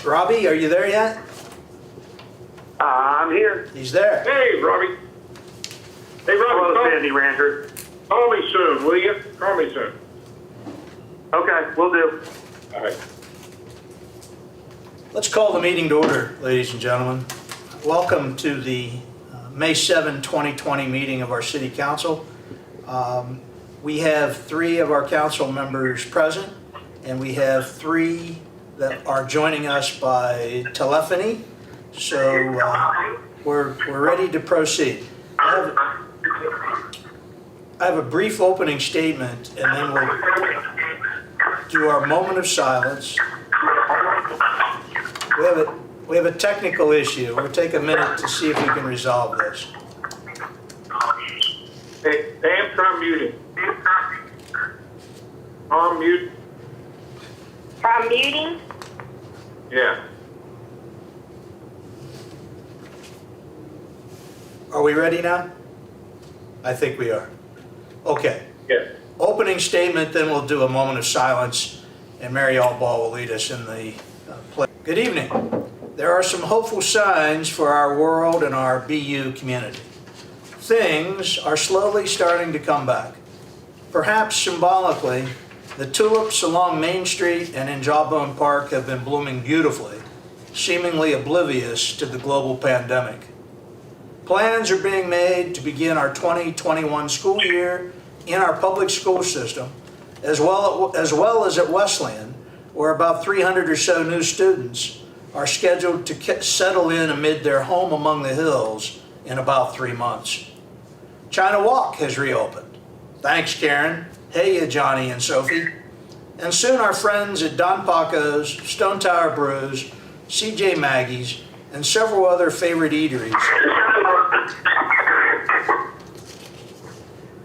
Robbie, are you there yet? I'm here. He's there. Hey, Robbie. Hey, Robbie, Hello, Sandy Rancher. call me soon, will you? Call me soon. Okay, will do. All right. Let's call the meeting to order, ladies and gentlemen. Welcome to the May 7, 2020 meeting of our City Council. We have 3 of our council members present, and we have 3 that are joining us by telephony. So we're ready to proceed. I have a brief opening statement, and then we'll do our moment of silence. We have a technical issue. We'll take a minute to see if we can resolve this. Hey, Dan, try muting. On mute. From muting? Yeah. Are we ready now? I think we are. Okay. Yes. Opening statement, then we'll do a moment of silence, and Mary Allball will lead us in the play. Good evening. There are some hopeful signs for our world and our BU community. Things are slowly starting to come back. Perhaps symbolically, the tulips along Main Street and in Jawbone Park have been blooming beautifully, seemingly oblivious to the global pandemic. Plans are being made to begin our 2021 school year in our public school system, as well as at Wesleyan, where about 300 or so new students are scheduled to settle in amid their home among the hills in about 3 months. China Walk has reopened. Thanks, Karen. Hey, ya, Johnny and Sophie. And soon our friends at Don Paco's, Stone Tower Brews, CJ Maggie's, and several other favorite eateries.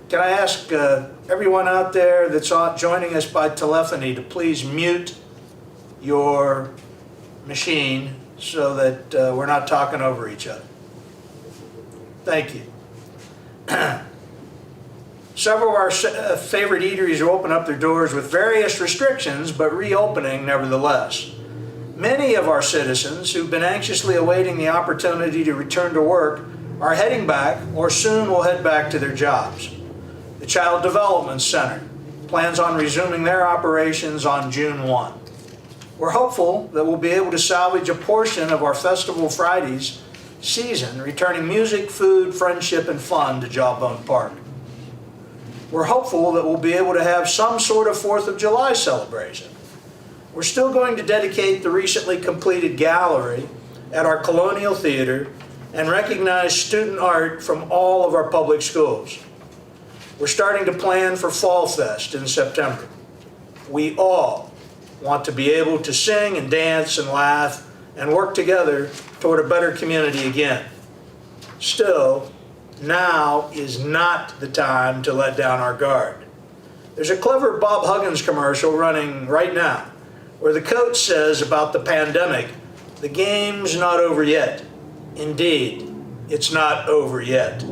Can I ask everyone out there that's joining us by telephony to please mute your machine so that we're not talking over each other? Thank you. Several of our favorite eateries will open up their doors with various restrictions, but reopening nevertheless. Many of our citizens who've been anxiously awaiting the opportunity to return to work are heading back or soon will head back to their jobs. The Child Development Center plans on resuming their operations on June 1. We're hopeful that we'll be able to salvage a portion of our Festival Fridays season, returning music, food, friendship, and fun to Jawbone Park. We're hopeful that we'll be able to have some sort of 4th of July celebration. We're still going to dedicate the recently completed gallery at our Colonial Theater and recognize student art from all of our public schools. We're starting to plan for Fall Fest in September. We all want to be able to sing and dance and laugh and work together toward a better community again. Still, now is not the time to let down our guard. There's a clever Bob Huggins commercial running right now where the coach says about the pandemic, the game's not over yet. Indeed, it's not over yet.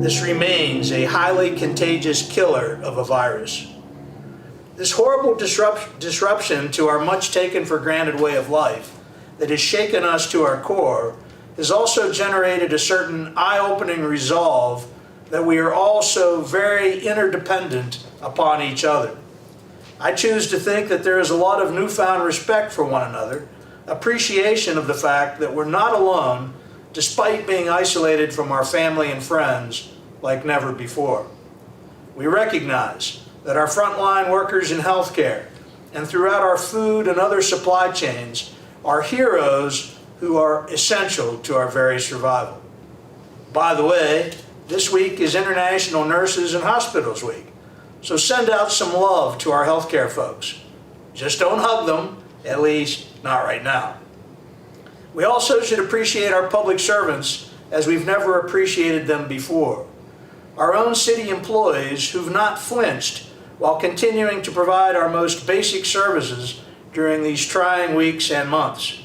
This remains a highly contagious killer of a virus. This horrible disruption to our much taken for granted way of life that has shaken us to our core has also generated a certain eye-opening resolve that we are all so very interdependent upon each other. I choose to think that there is a lot of newfound respect for one another, appreciation of the fact that we're not alone despite being isolated from our family and friends like never before. We recognize that our frontline workers in healthcare and throughout our food and other supply chains are heroes who are essential to our very survival. By the way, this week is International Nurses and Hospitals Week, so send out some love to our healthcare folks. Just don't hug them, at least not right now. We also should appreciate our public servants as we've never appreciated them before. Our own city employees who've not flinched while continuing to provide our most basic services during these trying weeks and months.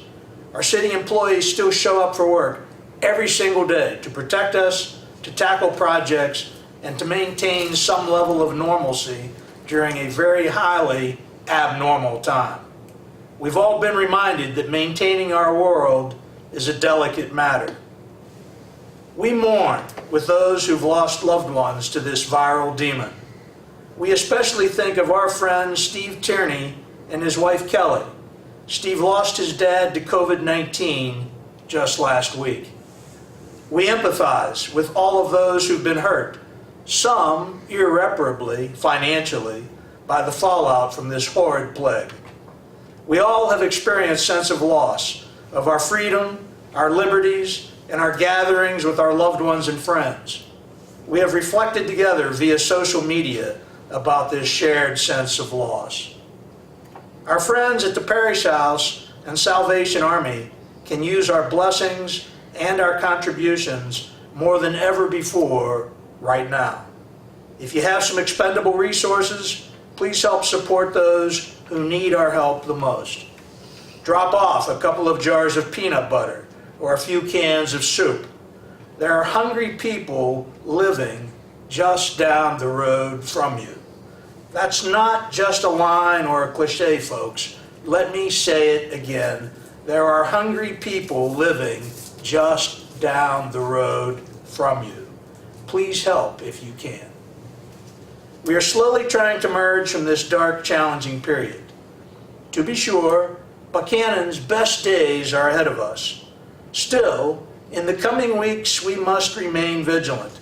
Our city employees still show up for work every single day to protect us, to tackle projects, and to maintain some level of normalcy during a very highly abnormal time. We've all been reminded that maintaining our world is a delicate matter. We mourn with those who've lost loved ones to this viral demon. We especially think of our friend Steve Tierney and his wife Kelly. Steve lost his dad to COVID-19 just last week. We empathize with all of those who've been hurt, some irreparably, financially, by the fallout from this horrid plague. We all have experienced sense of loss of our freedom, our liberties, and our gatherings with our loved ones and friends. We have reflected together via social media about this shared sense of loss. Our friends at the Parish House and Salvation Army can use our blessings and our contributions more than ever before right now. If you have some expendable resources, please help support those who need our help the most. Drop off a couple of jars of peanut butter or a few cans of soup. There are hungry people living just down the road from you. That's not just a line or a cliche, folks. Let me say it again. There are hungry people living just down the road from you. Please help if you can. We are slowly trying to emerge from this dark, challenging period. To be sure, Buckhannon's best days are ahead of us. Still, in the coming weeks, we must remain vigilant.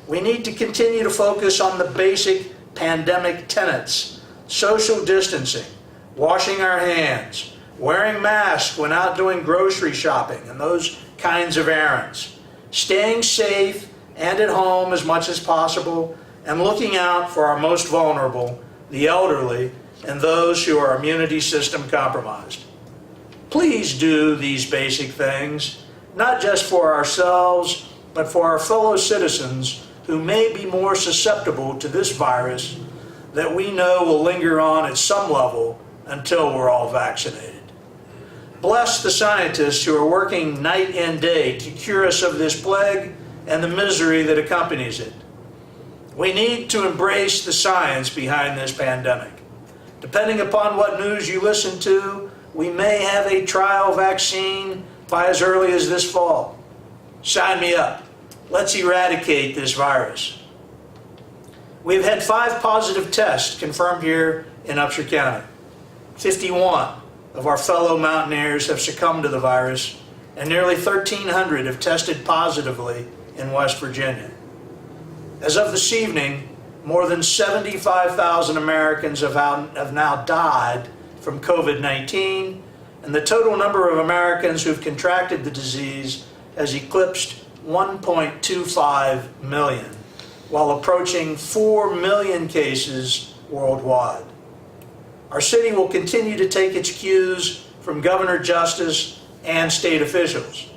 We need to continue to focus on the basic pandemic tenets: social distancing, washing our hands, wearing masks when out doing grocery shopping and those kinds of errands, staying safe and at home as much as possible, and looking out for our most vulnerable, the elderly, and those who are immunity system compromised. Please do these basic things, not just for ourselves, but for our fellow citizens who may be more susceptible to this virus that we know will linger on at some level until we're all vaccinated. Bless the scientists who are working night and day to cure us of this plague and the misery that accompanies it. We need to embrace the science behind this pandemic. Depending upon what news you listen to, we may have a trial vaccine by as early as this fall. Sign me up. Let's eradicate this virus. We've had 5 positive tests confirmed here in Upshur County. 51 of our fellow mountaineers have succumbed to the virus, and nearly 1,300 have tested positively in West Virginia. As of this evening, more than 75,000 Americans have now died from COVID-19, and the total number of Americans who've contracted the disease has eclipsed 1.25 million, while approaching 4 million cases worldwide. Our city will continue to take its cues from Governor Justice and state officials.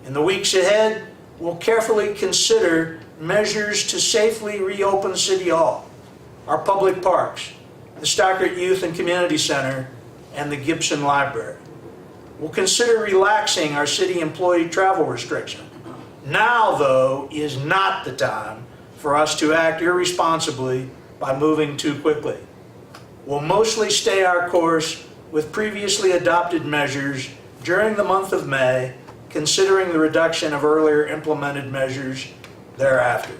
In the weeks ahead, we'll carefully consider measures to safely reopen City Hall, our public parks, the Stockert Youth and Community Center, and the Gibson Library. We'll consider relaxing our city employee travel restriction. Now, though, is not the time for us to act irresponsibly by moving too quickly. We'll mostly stay our course with previously adopted measures during the month of May, considering the reduction of earlier implemented measures thereafter.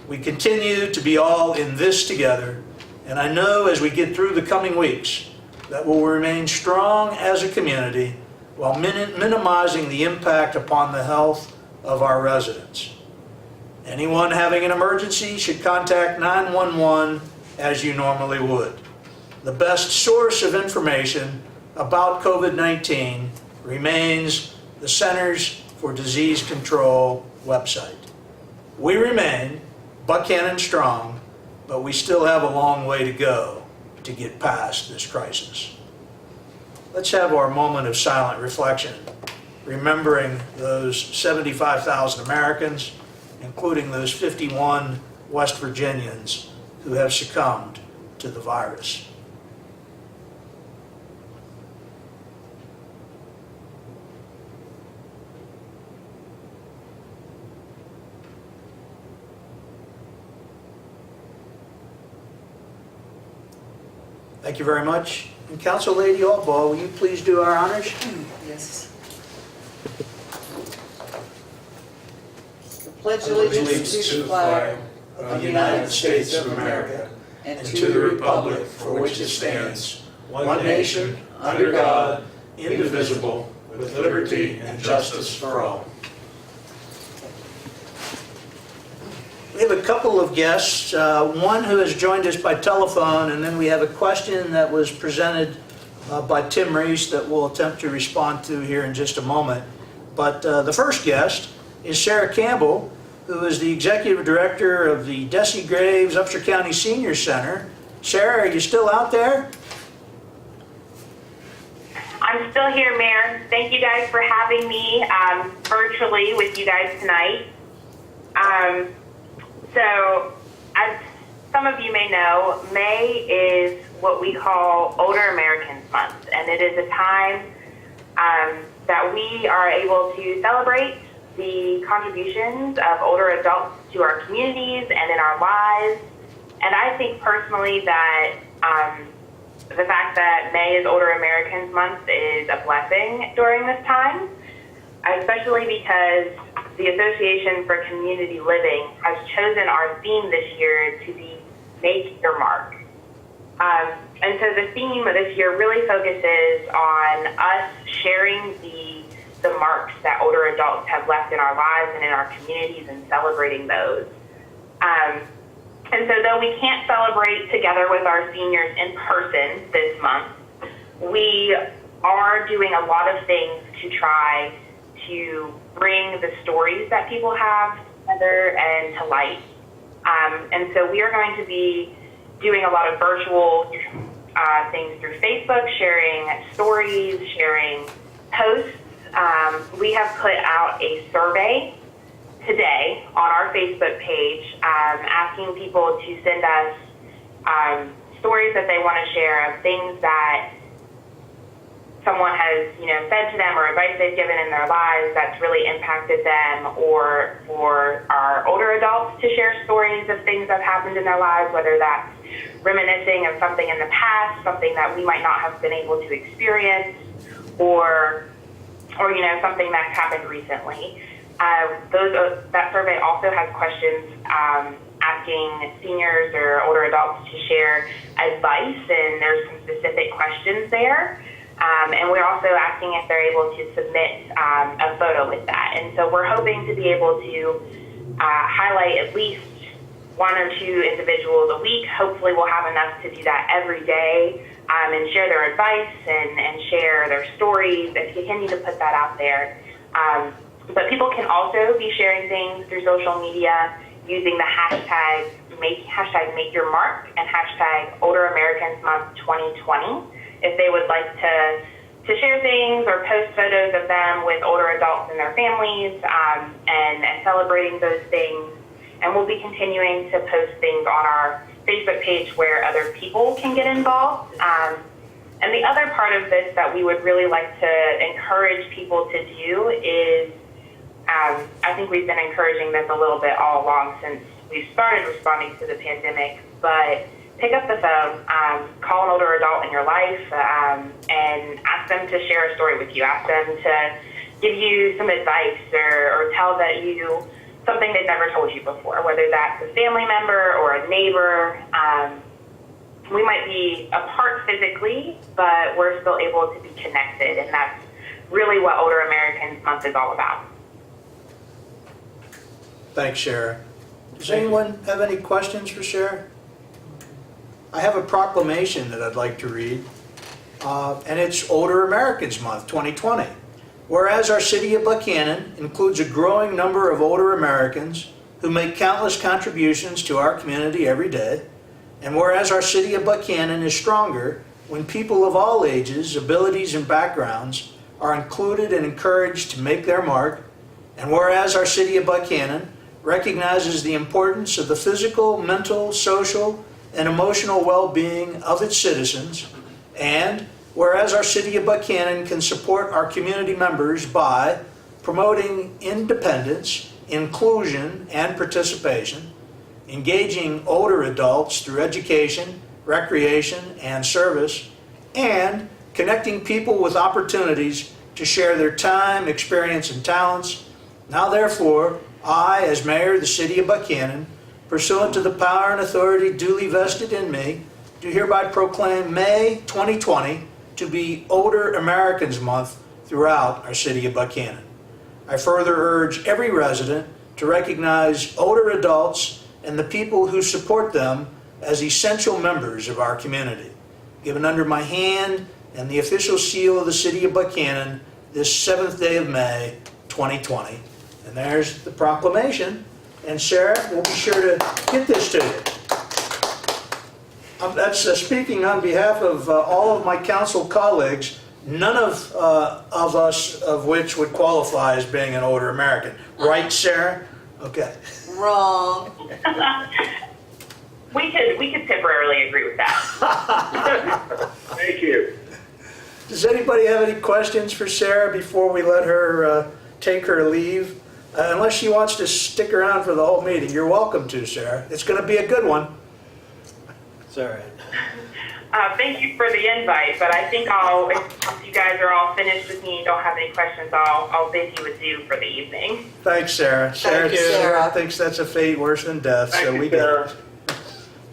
We continue to be all in this together, and I know as we get through the coming weeks that we'll remain strong as a community while minimizing the impact upon the health of our residents. Anyone having an emergency should contact 911 as you normally would. The best source of information about COVID-19 remains the Centers for Disease Control website. We remain Buckhannon strong, but we still have a long way to go to get past this crisis. Let's have our moment of silent reflection, remembering those 75,000 Americans, including those 51 West Virginians who have succumbed to the virus. Thank you very much. And Council Lady Altball, will you please do our honors? Yes. Pledge allegiance to the flag of the United States of America and to the republic for which it stands, one nation, under God, indivisible, with liberty and justice for all. We have a couple of guests, one who has joined us by telephone, and then we have a question that was presented by Tim Reese that we'll attempt to respond to here in just a moment. But the first guest is Sarah Campbell, who is the Executive Director of the Desi Graves Upshur County Senior Center. Sarah, are you still out there? I'm still here, Mayor. Thank you guys for having me virtually with you guys tonight. So, as some of you may know, May is what we call Older Americans Month, and it is a time that we are able to celebrate the contributions of older adults to our communities and in our lives. And I think personally that the fact that May is Older Americans Month is a blessing during this time, especially because the Association for Community Living has chosen our theme this year to be Make Your Mark. And so the theme of this year really focuses on us sharing the marks that older adults have left in our lives and in our communities and celebrating those. And so though we can't celebrate together with our seniors in person this month, we are doing a lot of things to try to bring the stories that people have together and to light. And so we are going to be doing a lot of virtual things through Facebook, sharing stories, sharing posts. We have put out a survey today on our Facebook page asking people to send us stories that they want to share of things that someone has, said to them or advice they've given in their lives that's really impacted them, or for our older adults to share stories of things that happened in their lives, whether that's reminiscing of something in the past, something that we might not have been able to experience, or something that's happened recently. That survey also has questions asking seniors or older adults to share advice, and there's some specific questions there. And we're also asking if they're able to submit a photo with that. And so we're hoping to be able to highlight at least one or two individuals a week. Hopefully we'll have enough to do that every day and share their advice and share their stories and continue to put that out there. But people can also be sharing things through social media using the hashtag Make Your Mark and hashtag Older Americans Month 2020 if they would like to share things or post photos of them with older adults and their families and celebrating those things. And we'll be continuing to post things on our Facebook page where other people can get involved. And the other part of this that we would really like to encourage people to do is, I think we've been encouraging this a little bit all along since we started responding to the pandemic, but pick up the phone, call an older adult in your life, and ask them to share a story with you. Ask them to give you some advice or tell you something they've never told you before, whether that's a family member or a neighbor. We might be apart physically, but we're still able to be connected, and that's really what Older Americans Month is all about. Thanks, Sarah. Does anyone have any questions for Sarah? I have a proclamation that I'd like to read, and it's Older Americans Month 2020. Whereas our city of Buckhannon includes a growing number of older Americans who make countless contributions to our community every day, and whereas our city of Buckhannon is stronger when people of all ages, abilities, and backgrounds are included and encouraged to make their mark, and whereas our city of Buckhannon recognizes the importance of the physical, mental, social, and emotional well-being of its citizens, and whereas our city of Buckhannon can support our community members by promoting independence, inclusion, and participation, engaging older adults through education, recreation, and service, and connecting people with opportunities to share their time, experience, and talents. Now therefore, I, as mayor of the city of Buckhannon, pursuant to the power and authority duly vested in me, do hereby proclaim May 2020 to be Older Americans Month throughout our city of Buckhannon. I further urge every resident to recognize older adults and the people who support them as essential members of our community. Given under my hand and the official seal of the city of Buckhannon this 7th day of May 2020. And there's the proclamation. And Sarah, we'll be sure to get this to you. That's speaking on behalf of all of my council colleagues, none of us of which would qualify as being an older American. Right, Sarah? Okay. Wrong. We could temporarily agree with that. Thank you. Does anybody have any questions for Sarah before we let her take her leave? Unless she wants to stick around for the whole meeting, you're welcome to, Sarah. It's going to be a good one. It's all right. Thank you for the invite, but I think if you guys are all finished with me and don't have any questions, I'll bid you adieu for the evening. Thanks, Sarah. Thank you, Sarah. Thinks that's a fate worse than death, so Thank we you, get Sarah. it.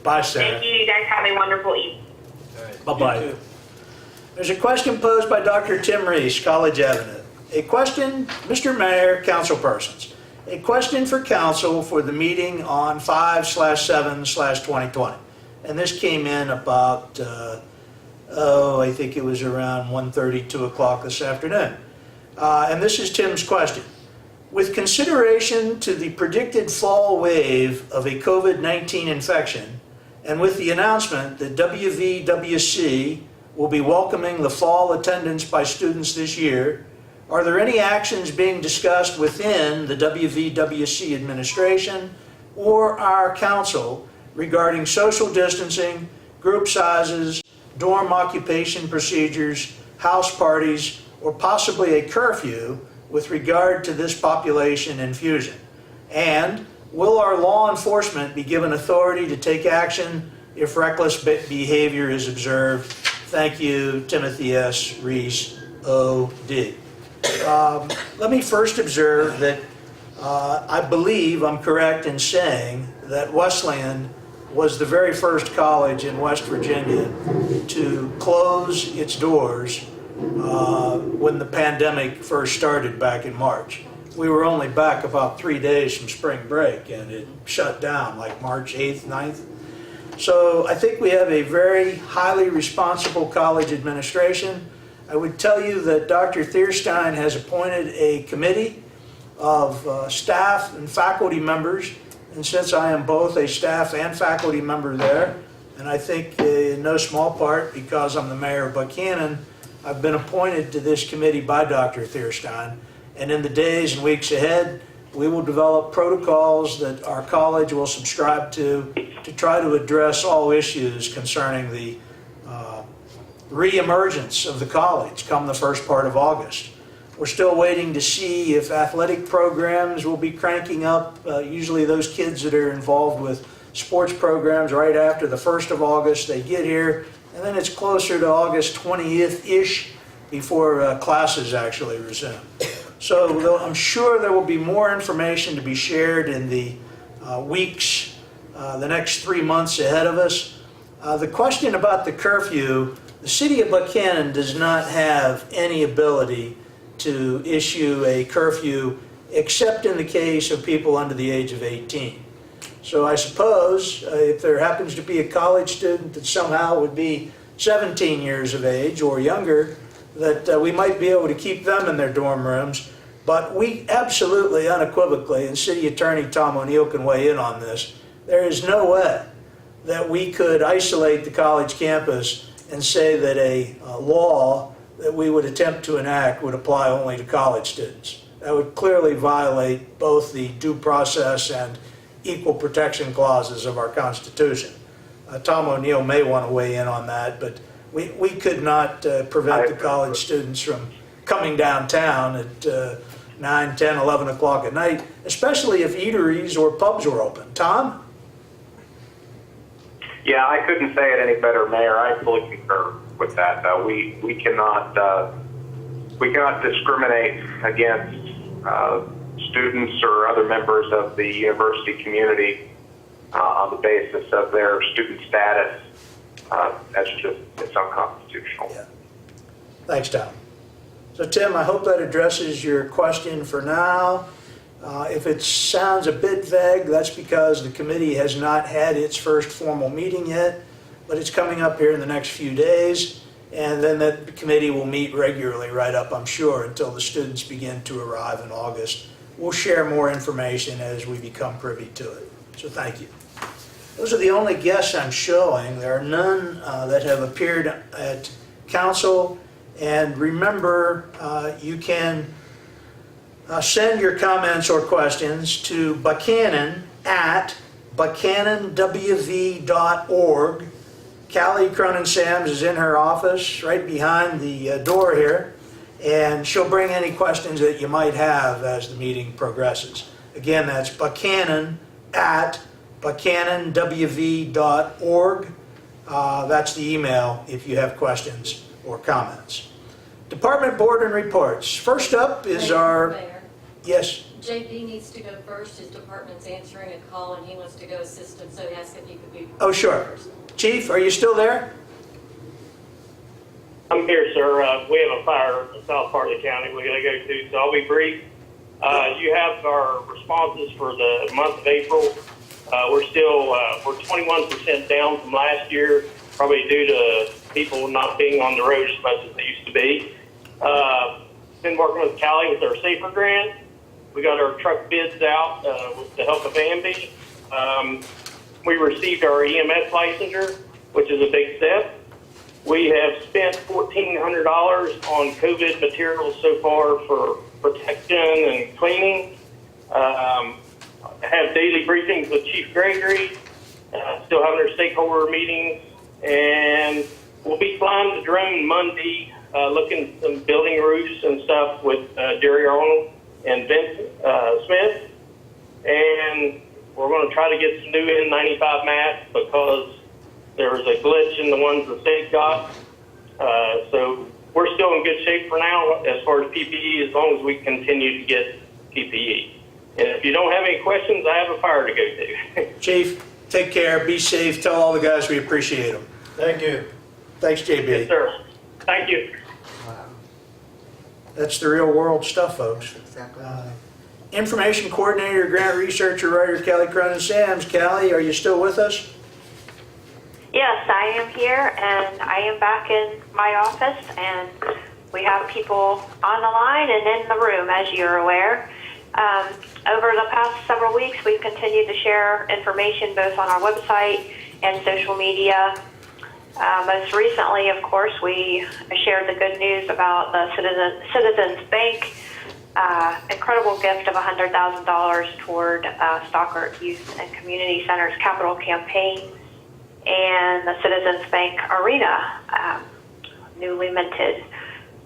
Bye, Sarah. Thank you. You guys have a wonderful evening. Bye-bye. There's a question posed by Dr. Tim Reese, College Avenue. A question, Mr. Mayor, council persons. A question for council for the meeting on 5/7/2020. And this came in about, I think it was around 1:30, 2 o'clock this afternoon. And this is Tim's question. With consideration to the predicted fall wave of a COVID-19 infection, and with the announcement that WVWC will be welcoming the fall attendance by students this year, are there any actions being discussed within the WVWC administration or our council regarding social distancing, group sizes, dorm occupation procedures, house parties, or possibly a curfew with regard to this population infusion? And will our law enforcement be given authority to take action if reckless behavior is observed? Thank you, Timothy S. Reese, O.D. Let me first observe that I believe I'm correct in saying that Wesleyan was the very first college in West Virginia to close its doors when the pandemic first started back in March. We were only back about 3 days from spring break and it shut down like March 8th, 9th. So I think we have a very highly responsible college administration. I would tell you that Dr. Thierstein has appointed a committee of staff and faculty members, and since I am both a staff and faculty member there, and I think in no small part because I'm the mayor of Buckhannon, I've been appointed to this committee by Dr. Thierstein, and in the days and weeks ahead, we will develop protocols that our college will subscribe to try to address all issues concerning the re-emergence of the college come the first part of August. We're still waiting to see if athletic programs will be cranking up. Usually those kids that are involved with sports programs right after the 1st of August, they get here, and then it's closer to August 20th-ish before classes actually resume. So I'm sure there will be more information to be shared in the weeks, the next 3 months ahead of us. The question about the curfew, the city of Buckhannon does not have any ability to issue a curfew except in the case of people under the age of 18. So I suppose if there happens to be a college student that somehow would be 17 years of age or younger, that we might be able to keep them in their dorm rooms. But we absolutely, unequivocally, and City Attorney Tom O'Neill can weigh in on this, there is no way that we could isolate the college campus and say that a law that we would attempt to enact would apply only to college students. That would clearly violate both the due process and equal protection clauses of our Constitution. Tom O'Neill may want to weigh in on that, but we could not prevent the college students from coming downtown at 9, 10, 11 o'clock at night, especially if eateries or pubs were open. Tom? Yeah, I couldn't say it any better, Mayor. I fully concur with that. We cannot discriminate against students or other members of the university community on the basis of their student status. It's unconstitutional. Yeah. Thanks, Tom. So Tim, I hope that addresses your question for now. If it sounds a bit vague, that's because the committee has not had its first formal meeting yet, but it's coming up here in the next few days, and then the committee will meet regularly right up, I'm sure, until the students begin to arrive in August. We'll share more information as we become privy to it. So thank you. Those are the only guests I'm showing. There are none that have appeared at council. And remember, you can send your comments or questions to Buckhannon at buckhannonwv.org. Callie Cronin-Sams is in her office right behind the door here, and she'll bring any questions that you might have as the meeting progresses. Again, that's Buckhannon at buckhannonwv.org. That's the email if you have questions or comments. Department board and reports. First up is Mayor, yes. JB needs to go first. His department's answering a call and he wants to go assist him, so he asked if he could be. Oh, sure. first. Chief, are you still there? I'm here, sir. We have a fire in the south part of the county we got to go to, so I'll be brief. You have our responses for the month of April. We're 21% down from last year, probably due to people not being on the road as much as they used to be. Been working with Callie with our Safer grant. We got our truck bids out with the help of Ambi. We received our EMS licensure, which is a big step. We have spent $1,400 on COVID materials so far for protection and cleaning. Have daily briefings with Chief Gregory. Still having our stakeholder meetings, and we'll be flying the drone Monday, looking at some building roofs and stuff with Jerry Arnold and Vince Smith. And we're going to try to get some new N95 masks because there was a glitch in the ones the state got. So we're still in good shape for now as far as PPE, as long as we continue to get PPE. And if you don't have any questions, I have a fire to go to. Chief, take care, be safe, tell all the guys we appreciate them. Thank you. Thanks, JB. Yes, sir. Thank you. That's the real world stuff, folks. Exactly. Information coordinator, grant researcher, writer, Callie Cronin-Sams. Callie, are you still with us? Yes, I am here, and I am back in my office, and we have people on the line and in the room, as you're aware. Over the past several weeks, we've continued to share information both on our website and social media. Most recently, of course, we shared the good news about the Citizens Bank incredible gift of $100,000 toward Stockard Youth and Community Center's capital campaign, and the Citizens Bank Arena, newly minted.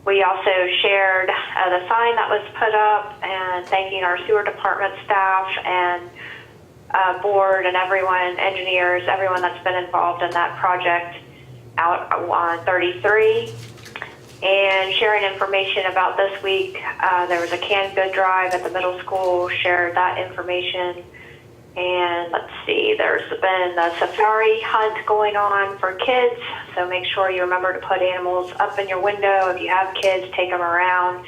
We also shared the sign that was put up and thanking our sewer department staff and board and everyone, engineers, everyone that's been involved in that project out on 33. And sharing information about this week, there was a canned good drive at the middle school, shared that information. And let's see, there's been a safari hunt going on for kids, so make sure you remember to put animals up in your window. If you have kids, take them around.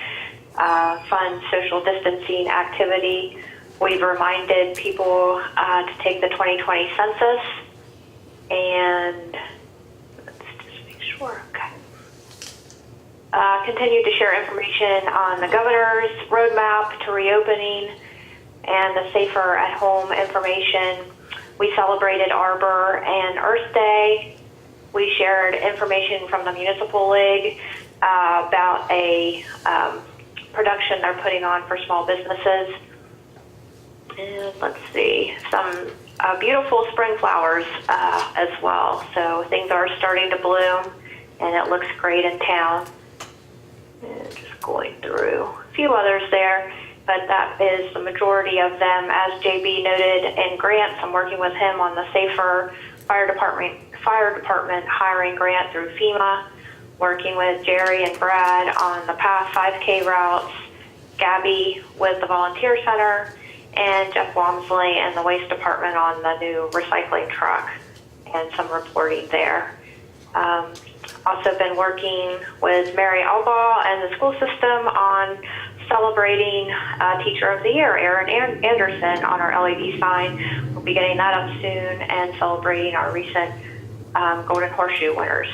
Fun social distancing activity. We've reminded people to take the 2020 census. And let's just make sure, okay. Continue to share information on the governor's roadmap to reopening and the safer at home information. We celebrated Arbor and Earth Day. We shared information from the Municipal League about a production they're putting on for small businesses. And let's see, some beautiful spring flowers as well. So things are starting to bloom and it looks great in town. And just going through a few others there, but that is the majority of them. As JB noted in grants, I'm working with him on the safer fire department hiring grant through FEMA, working with Jerry and Brad on the PATH 5K routes, Gabby with the volunteer center, and Jeff Walmsley and the waste department on the new recycling truck and some reporting there. Also been working with Mary Albaugh and the school system on celebrating Teacher of the Year, Erin Anderson, on our LED sign. We'll be getting that up soon, and celebrating our recent Golden Horseshoe winners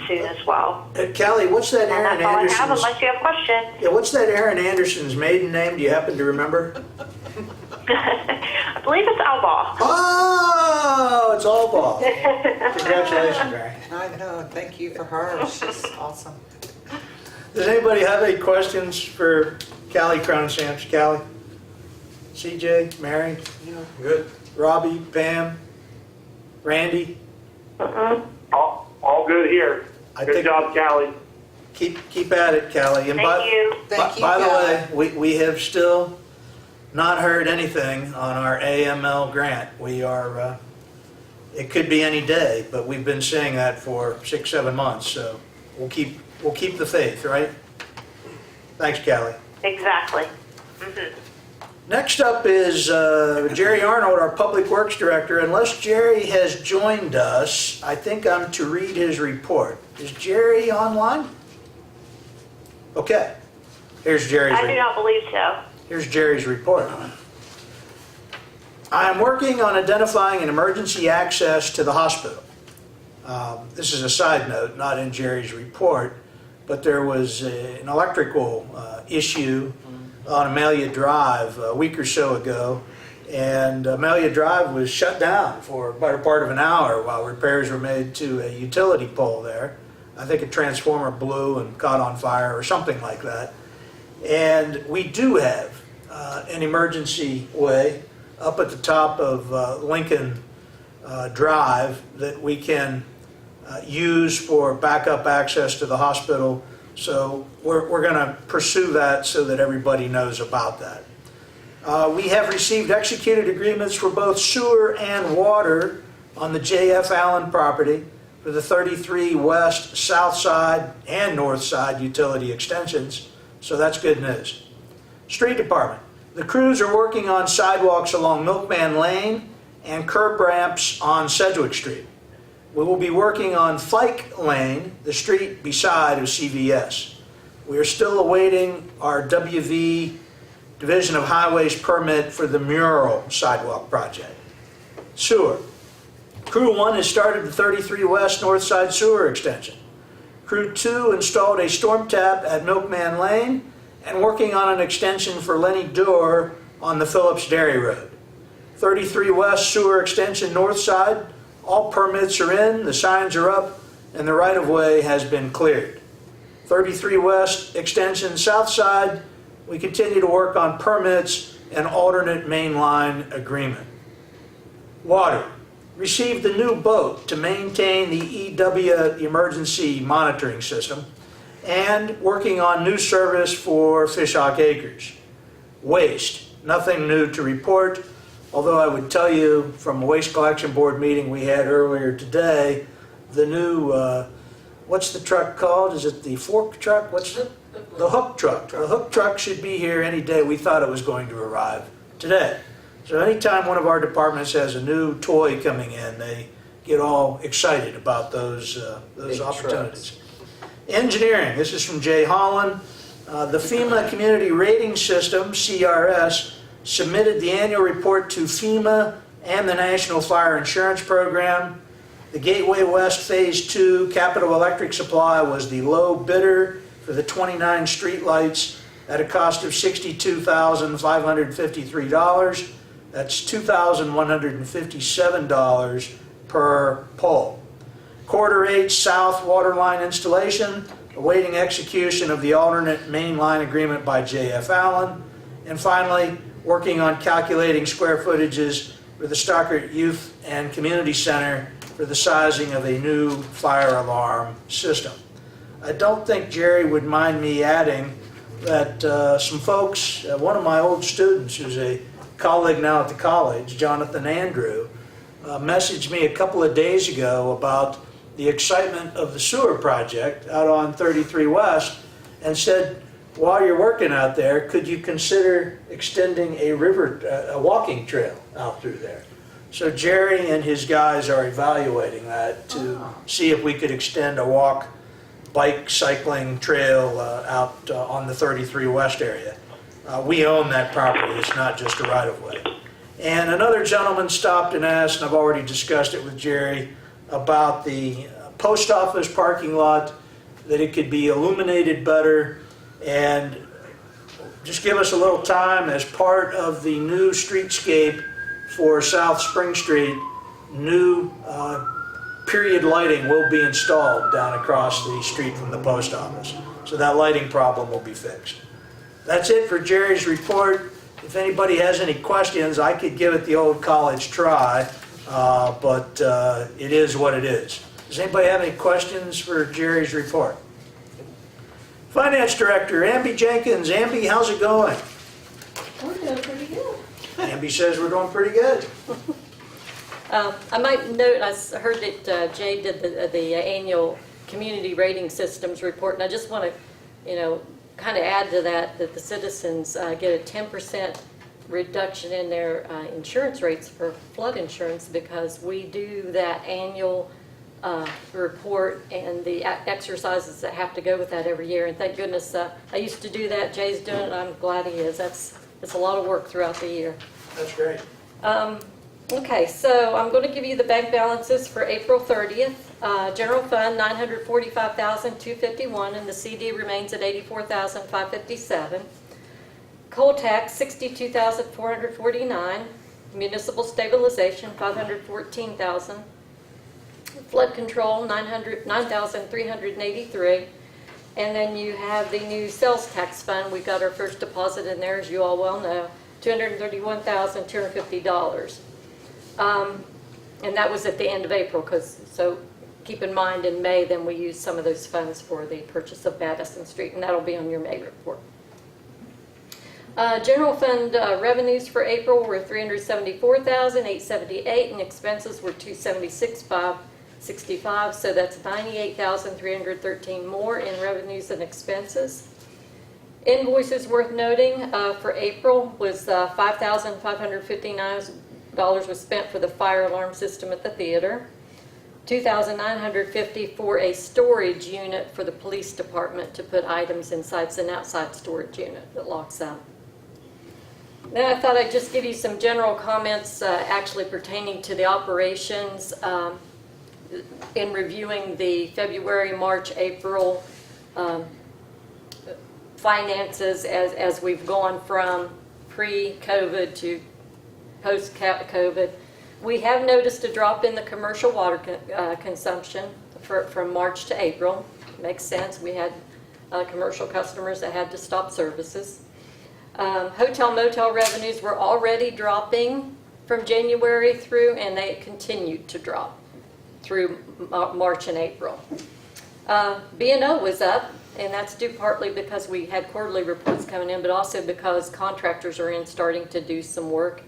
soon as well. Callie, what's that And Erin that's all I have, Anderson's? unless you have questions. Yeah, what's that Erin Anderson's maiden name? Do you happen to remember? I believe it's Albaugh. Oh, it's Albaugh. Congratulations, Mary. I know, thank you for her, she's awesome. Does anybody have any questions for Callie Cronsamps? Callie? CJ? Mary? Good. Robbie? Pam? Randy? All good here. I Good think- job, Callie. Keep at it, Callie. And Thank you. Thank you, by the Callie. way, we have still not heard anything on our AML grant. We are, it could be any day, but we've been saying that for 6-7 months, so we'll keep the faith, right? Thanks, Callie. Exactly. Next up is Jerry Arnold, our Public Works Director. Unless Jerry has joined us, I think I'm to read his report. Is Jerry online? Okay. Here's Jerry's I do report. not believe so. Here's Jerry's report. I am working on identifying an emergency access to the hospital. This is a side note, not in Jerry's report, but there was an electrical issue on Amelia Drive a week or so ago, and Amelia Drive was shut down for a better part of an hour while repairs were made to a utility pole there. I think a transformer blew and caught on fire or something like that. And we do have an emergency way up at the top of Lincoln Drive that we can use for backup access to the hospital. So we're going to pursue that so that everybody knows about that. We have received executed agreements for both sewer and water on the J.F. Allen property for the 33 West, South Side, and North Side utility extensions. So that's good news. Street Department. The crews are working on sidewalks along Milkman Lane and curb ramps on Sedgwick Street. We will be working on Fike Lane, the street beside of CVS. We are still awaiting our WV Division of Highways permit for the mural sidewalk project. Sewer. Crew 1 has started the 33 West North Side sewer extension. Crew 2 installed a storm tap at Milkman Lane and working on an extension for Lenny Doerr on the Phillips Dairy Road. 33 West sewer extension north side, all permits are in, the signs are up, and the right-of-way has been cleared. 33 West extension south side, we continue to work on permits and alternate main line agreement. Water. Received the new boat to maintain the EW emergency monitoring system and working on new service for Fishhawk Acres. Waste. Nothing new to report, although I would tell you from a waste collection board meeting we had earlier today, the new, what's the truck called? Is it the fork truck? What's it? The hook truck. The hook truck should be here any day. We thought it was going to arrive today. So anytime one of our departments has a new toy coming in, they get all excited about those opportunities. Engineering, this is from Jay Holland. The FEMA Community Rating System, CRS, submitted the annual report to FEMA and the National Fire Insurance Program. The Gateway West Phase 2 Capital Electric Supply was the low bidder for the 29 streetlights at a cost of $62,553. That's $2,157 per pole. Quarter H South water line installation, awaiting execution of the alternate main line agreement by J.F. Allen. And finally, working on calculating square footages for the Stockert Youth and Community Center for the sizing of a new fire alarm system. I don't think Jerry would mind me adding that some folks, one of my old students who's a colleague now at the college, Jonathan Andrew, messaged me a couple of days ago about the excitement of the sewer project out on 33 West and said, while you're working out there, could you consider extending a walking trail out through there? So Jerry and his guys are evaluating that to see if we could extend a bike cycling trail out on the 33 West area. We own that property, it's not just a right-of-way. And another gentleman stopped and asked, and I've already discussed it with Jerry, about the post office parking lot, that it could be illuminated better, and just give us a little time as part of the new streetscape for South Spring Street. New period lighting will be installed down across the street from the post office. So that lighting problem will be fixed. That's it for Jerry's report. If anybody has any questions, I could give it the old college try, but it is what it is. Does anybody have any questions for Jerry's report? Finance Director, Amby Jenkins. Amby, how's it going? We're doing pretty good. Amby says we're doing pretty good. I might note, I heard that Jay did the annual community rating systems report, and I just want to, kind of add to that the citizens get a 10% reduction in their insurance rates for flood insurance because we do that annual report and the exercises that have to go with that every year. And thank goodness I used to do that. Jay's doing it. I'm glad he is. It's a lot of work throughout the year. That's great. Okay, so I'm going to give you the bank balances for April 30th. General fund, $945,251, and the CD remains at $84,557. Coal tax, $62,449. Municipal stabilization, $514,000. Flood control, $9,383. And then you have the new sales tax fund. We got our first deposit in there, as you all well know, $231,250. And that was at the end of April, so keep in mind in May, then we use some of those funds for the purchase of Madison Street, and that'll be on your May report. General fund revenues for April were $374,878, and expenses were $276,565, so that's $98,313 more in revenues and expenses. Invoices worth noting for April was $5,559 was spent for the fire alarm system at the theater, $2,950 for a storage unit for the police department to put items inside. It's an outside storage unit that locks up. Then I thought I'd just give you some general comments actually pertaining to the operations in reviewing the February, March, April finances as we've gone from pre-COVID to post-COVID. We have noticed a drop in the commercial water consumption from March to April. Makes sense. We had commercial customers that had to stop services. Hotel motel revenues were already dropping from January through, and they continued to drop through March and April. B&O was up, and that's due partly because we had quarterly reports coming in, but also because contractors are starting to do some work.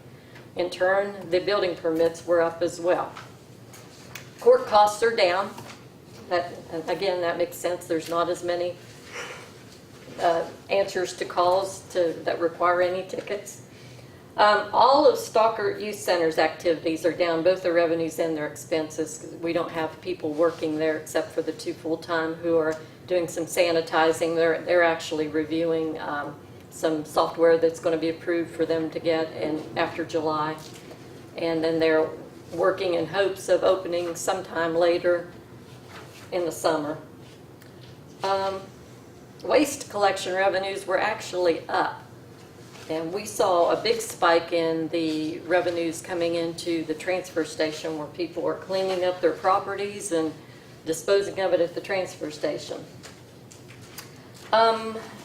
In turn, the building permits were up as well. Court costs are down. Again, that makes sense. There's not as many answers to calls that require any tickets. All of Stalker Youth Center's activities are down, both their revenues and their expenses. We don't have people working there except for the 2 full-time who are doing some sanitizing. They're actually reviewing some software that's going to be approved for them to get after July. And then they're working in hopes of opening sometime later in the summer. Waste collection revenues were actually up. And we saw a big spike in the revenues coming into the transfer station where people are cleaning up their properties and disposing of it at the transfer station.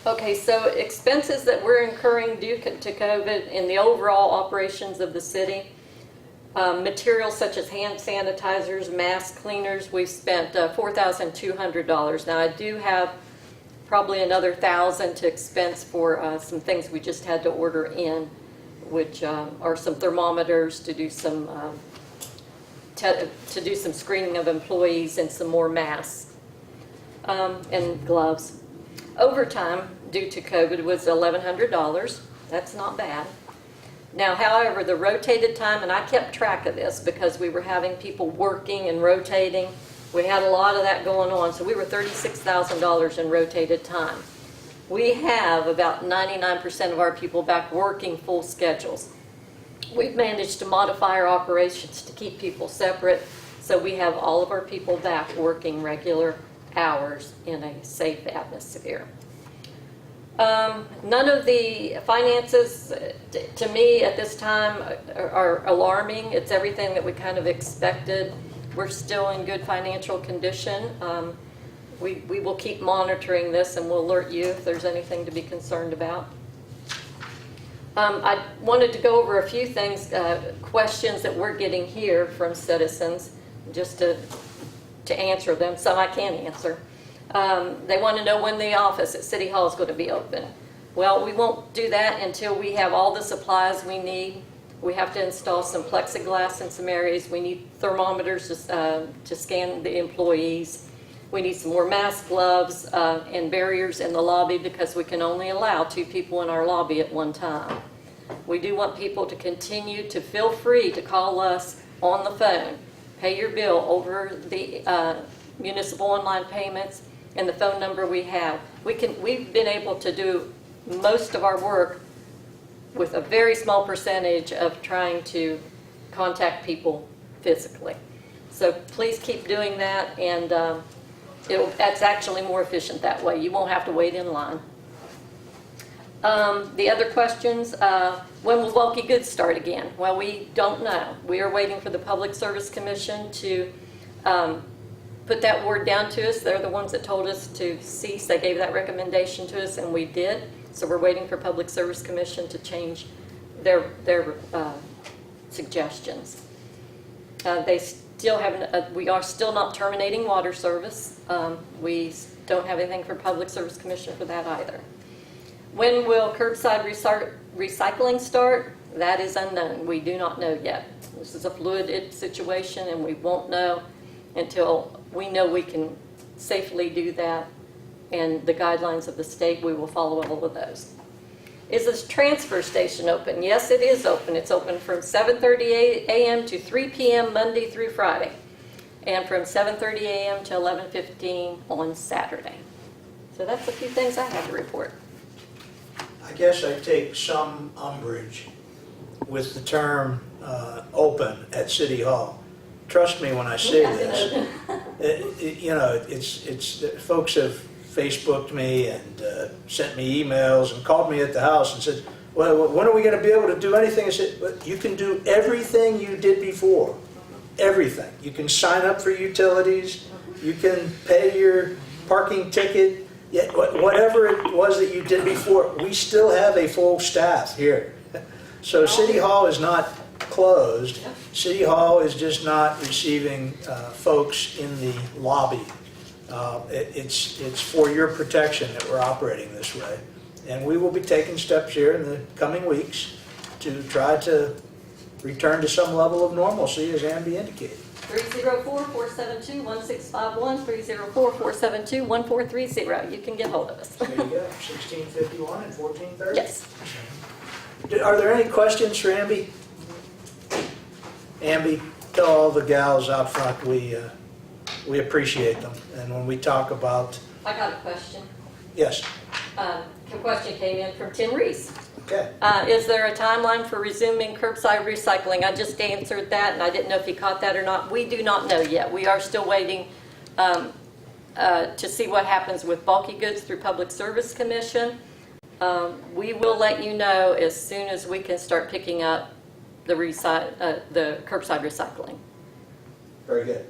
Okay, so expenses that we're incurring due to COVID in the overall operations of the city, materials such as hand sanitizers, mask cleaners, we've spent $4,200. Now I do have probably another $1,000 to expense for some things we just had to order in, which are some thermometers to do some to do some screening of employees and some more masks and gloves. Overtime due to COVID was $1,100. That's not bad. Now, however, the rotated time, and I kept track of this because we were having people working and rotating. We had a lot of that going on, so we were $36,000 in rotated time. We have about 99% of our people back working full schedules. We've managed to modify our operations to keep people separate, so we have all of our people back working regular hours in a safe atmosphere. None of the finances, to me, at this time are alarming. It's everything that we kind of expected. We're still in good financial condition. We will keep monitoring this and we'll alert you if there's anything to be concerned about. I wanted to go over a few things, questions that we're getting here from citizens, just to answer them. Some I can answer. They want to know when the office at City Hall is going to be open. Well, we won't do that until we have all the supplies we need. We have to install some plexiglass in some areas. We need thermometers to scan the employees. We need some more mask, gloves, and barriers in the lobby because we can only allow 2 people in our lobby at one time. We do want people to continue to feel free to call us on the phone. Pay your bill over the municipal online payments and the phone number we have. We've been able to do most of our work with a very small percentage of trying to contact people physically. So please keep doing that, and that's actually more efficient that way. You won't have to wait in line. The other questions, when will bulky goods start again? Well, we don't know. We are waiting for the Public Service Commission to put that word down to us. They're the ones that told us to cease. They gave that recommendation to us, and we did. So we're waiting for Public Service Commission to change their suggestions. They still haven't. We are still not terminating water service. We don't have anything for Public Service Commission for that either. When will curbside recycling start? That is unknown. We do not know yet. This is a fluid situation, and we won't know until we know we can safely do that. And the guidelines of the state, we will follow all of those. Is this transfer station open? Yes, it is open. It's open from 7:30 a.m. to 3 p.m. Monday through Friday, and from 7:30 a.m. to 11:15 on Saturday. So that's a few things I have to report. I guess I take some umbrage with the term open at City Hall. Trust me when I say this. It's folks have Facebooked me and sent me emails and called me at the house and said, well, when are we going to be able to do anything? I said, well, you can do everything you did before. Everything. You can sign up for utilities. You can pay your parking ticket. Yeah, whatever it was that you did before, we still have a full staff here. So City Hall is not closed. City Hall is just not receiving folks in the lobby. It's for your protection that we're operating this way. And we will be taking steps here in the coming weeks to try to return to some level of normalcy, as Amby indicated. 304-472-1651, 304-472-1430. You can get hold of us. There you go, 1651 and 1430? Yes. Are there any questions for Amby? Amby, tell all the gals out front we appreciate them. And when we talk about... I got a question. Yes. A question came in from Tim Reese. Okay. Is there a timeline for resuming curbside recycling? I just answered that, and I didn't know if he caught that or not. We do not know yet. We are still waiting to see what happens with bulky goods through Public Service Commission. We will let you know as soon as we can start picking up the curbside recycling. Very good.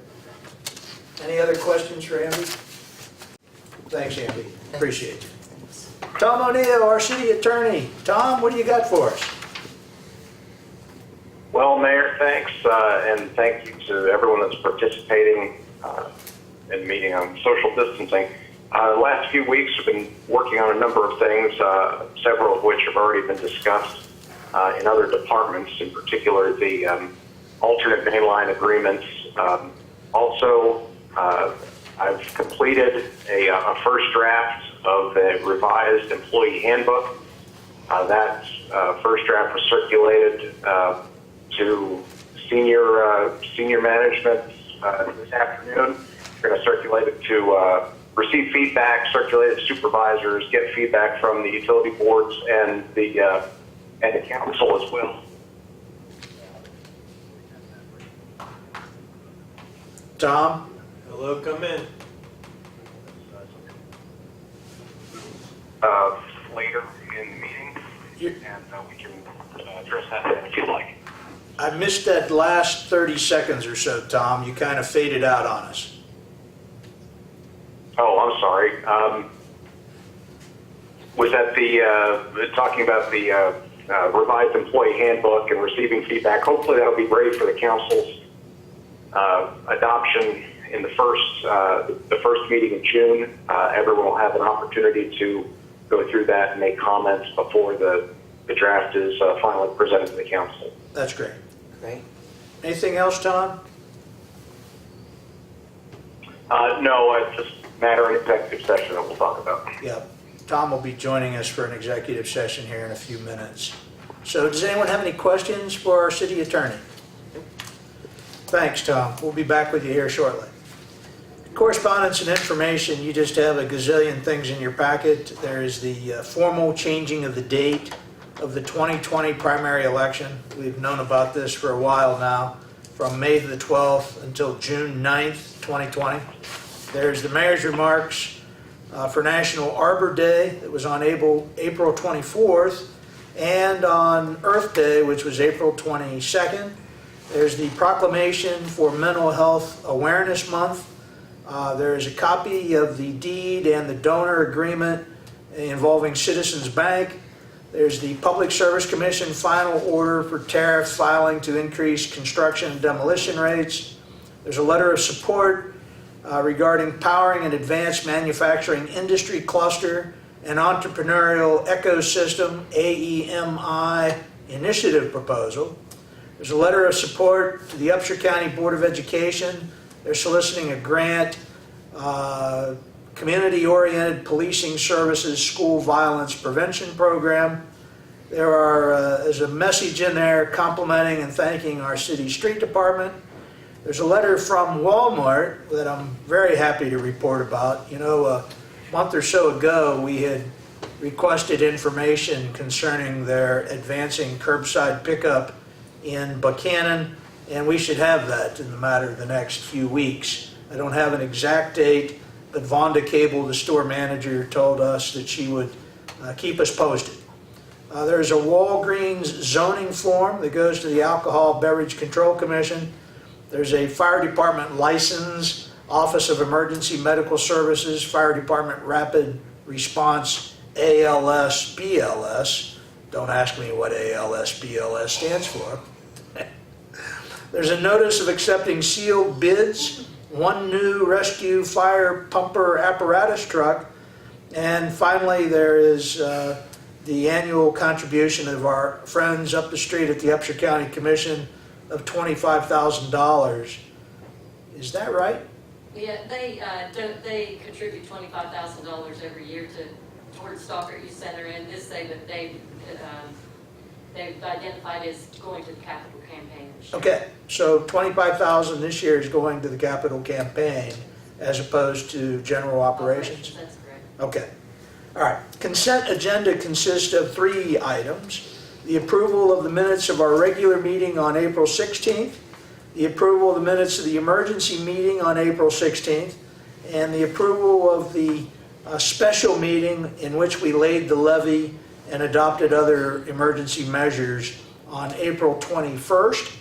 Any other questions for Amby? Thanks, Amby. Appreciate you. Tom O'Neill, our city attorney. Tom, what do you got for us? Well, Mayor, thanks, and thank you to everyone that's participating in the meeting on social distancing. The last few weeks we've been working on a number of things, several of which have already been discussed in other departments, in particular the alternate mainline agreements Also, I've completed a first draft of the revised employee handbook. That first draft was circulated to senior management this afternoon. We're going to circulate it to receive feedback, circulate it to supervisors, get feedback from the utility boards and the council as well. Tom? Hello, come in. Later in the meeting, and we can address that if you'd like. I missed that last 30 seconds or so, Tom. You kind of faded out on us. Oh, I'm sorry. Was that talking about the revised employee handbook and receiving feedback? Hopefully that'll be ready for the council's adoption in the first meeting in June. Everyone will have an opportunity to go through that and make comments before the draft is finally presented to the council. That's great. Great. Anything else, Tom? No, it's just a matter of executive session that we'll talk about. Yeah. Tom will be joining us for an executive session here in a few minutes. So does anyone have any questions for our city attorney? Thanks, Tom. We'll be back with you here shortly. Correspondence and information, you just have a gazillion things in your packet. There is the formal changing of the date of the 2020 primary election. We've known about this for a while now, from May the 12th until June 9th, 2020. There's the mayor's remarks for National Arbor Day that was on April 24th, and on Earth Day, which was April 22nd. There's the proclamation for Mental Health Awareness Month. There is a copy of the deed and the donor agreement involving Citizens Bank. There's the Public Service Commission final order for tariff filing to increase construction and demolition rates. There's a letter of support regarding powering an advanced manufacturing industry cluster and entrepreneurial ecosystem AEMI initiative proposal. There's a letter of support to the Upshur County Board of Education. They're soliciting a grant, community-oriented policing services school violence prevention program. There's a message in there complimenting and thanking our city street department. There's a letter from Walmart that I'm very happy to report about. You know, a month or so ago, we had requested information concerning their advancing curbside pickup in Buckhannon, and we should have that in the matter of the next few weeks. I don't have an exact date, but Vonda Cable, the store manager, told us that she would keep us posted. There's a Walgreens zoning form that goes to the Alcohol Beverage Control Commission. There's a fire department license, Office of Emergency Medical Services, Fire Department Rapid Response ALS BLS. Don't ask me what ALS BLS stands for. There's a notice of accepting sealed bids, one new rescue fire pumper apparatus truck, and finally there is the annual contribution of our friends up the street at the Upshur County Commission of $25,000. Is that right? Yeah, they contribute $25,000 every year towards Stalker Youth Center, and this they've identified as going to the capital campaign this year. Okay, so $25,000 this year is going to the capital campaign as opposed to general operations? That's correct. Okay. All right. Consent agenda consists of 3 items. The approval of the minutes of our regular meeting on April 16th, the approval of the minutes of the emergency meeting on April 16th, and the approval of the special meeting in which we laid the levy and adopted other emergency measures on April 21st.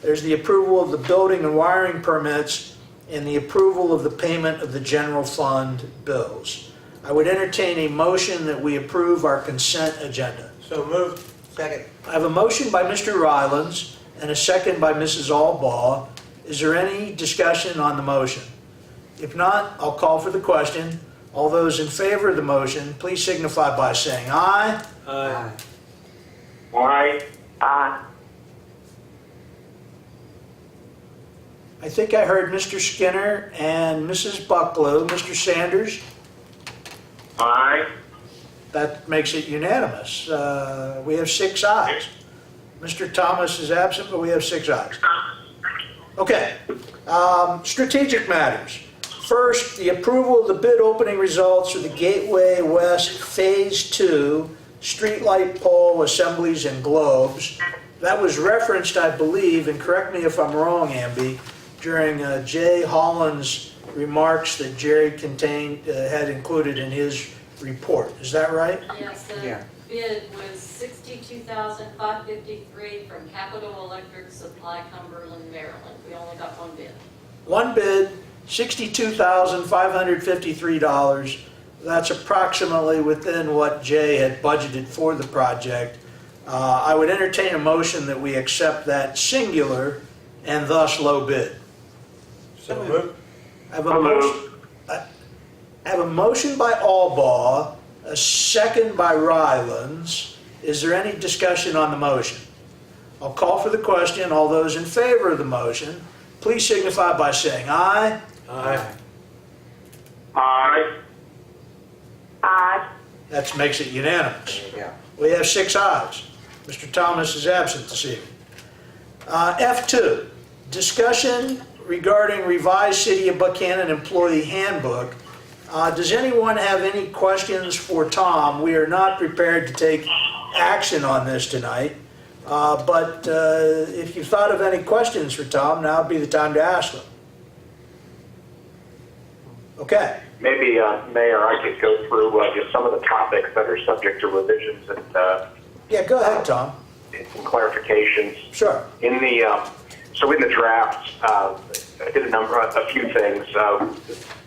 There's the approval of the building and wiring permits and the approval of the payment of the general fund bills. I would entertain a motion that we approve our consent agenda. So moved. Second. I have a motion by Mr. Rylands and a second by Mrs. Albaugh. Is there any discussion on the motion? If not, I'll call for the question. All those in favor of the motion, please signify by saying aye. Aye. Aye. Aye. I I think I heard Mr. Skinner and Mrs. Bucklow. Mr. Sanders? Aye. That makes it unanimous. We have 6 ayes. Mr. Thomas is absent, but we have 6 ayes. Okay, strategic matters. First, the approval of the bid opening results for the Gateway West Phase 2 streetlight pole assemblies and globes. That was referenced, I believe, and correct me if I'm wrong, Amby, during Jay Holland's remarks that Jerry had included in his report. Is that right? Yes, the Yeah. bid was $62,553 from Capital Electric Supply, Cumberland, Maryland. We only got one bid. One bid, $62,553. That's approximately within what Jay had budgeted for the project. I would entertain a motion that we accept that singular and thus low bid. So moved. I have a motion by Albaugh, a second by Rylands. Is there any discussion on the motion? I'll call for the question. All those in favor of the motion, please signify by saying aye. Aye. Aye. Aye. That makes it unanimous. Yeah. We have 6 ayes. Mr. Thomas is absent this evening. F2, discussion regarding revised City of Buckhannon Employee Handbook. Does anyone have any questions for Tom? We are not prepared to take action on this tonight, but if you thought of any questions for Tom, now would be the time to ask them. Okay. Maybe, Mayor, I could go through just some of the topics that are subject to revisions and Yeah, go ahead, Tom. some clarifications. Sure. In the draft, I did a few things.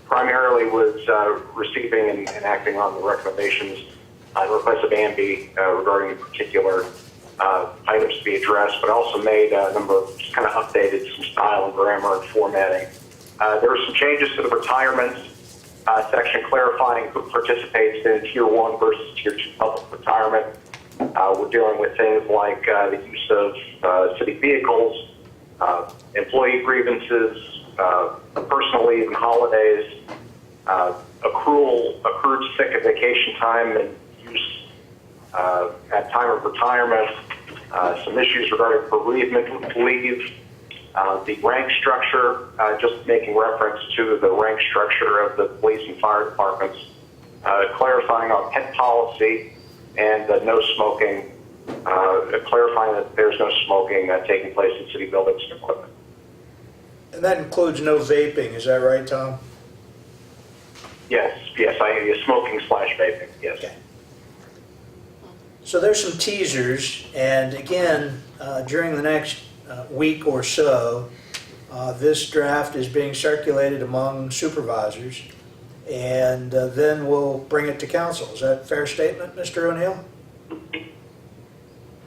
Primarily was receiving and acting on the recommendations and requests of AMB regarding particular items to be addressed, but also made a number of just kind of updated some style and grammar and formatting. There were some changes to the retirement section clarifying who participates in Tier 1 versus Tier 2 public retirement. We're dealing with things like the use of city vehicles, employee grievances, personal leave and holidays, accrued sick and vacation time and use at time of retirement, some issues regarding bereavement leave, the rank structure, just making reference to the rank structure of the police and fire departments, clarifying our pet policy and no smoking, clarifying that there's no smoking taking place in city buildings and equipment. And that includes no vaping, is that right, Tom? Yes, smoking / vaping, yes. Okay. So there's some teasers, and again, during the next week or so, this draft is being circulated among supervisors, and then we'll bring it to council. Is that a fair statement, Mr. O'Neill?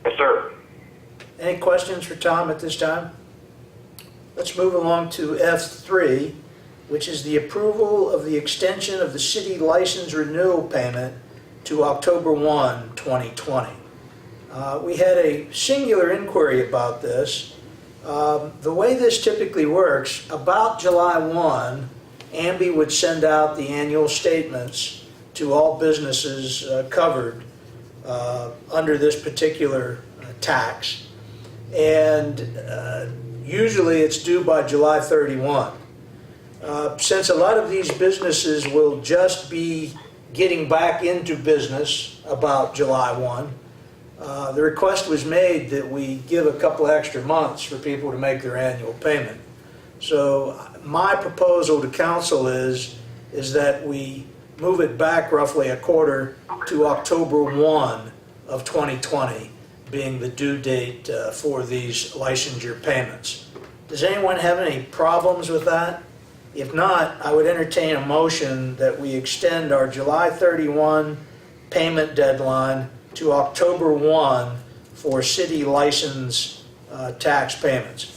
Yes, sir. Any questions for Tom at this time? Let's move along to F3, which is the approval of the extension of the city license renewal payment to October 1, 2020. We had a singular inquiry about this. The way this typically works, about July 1, AMBI would send out the annual statements to all businesses covered under this particular tax. And usually it's due by July 31. Since a lot of these businesses will just be getting back into business about July 1, the request was made that we give a couple extra months for people to make their annual payment. So my proposal to council is that we move it back roughly a quarter to October 1 of 2020 being the due date for these licensure payments. Does anyone have any problems with that? If not, I would entertain a motion that we extend our July 31 payment deadline to October 1 for city license tax payments.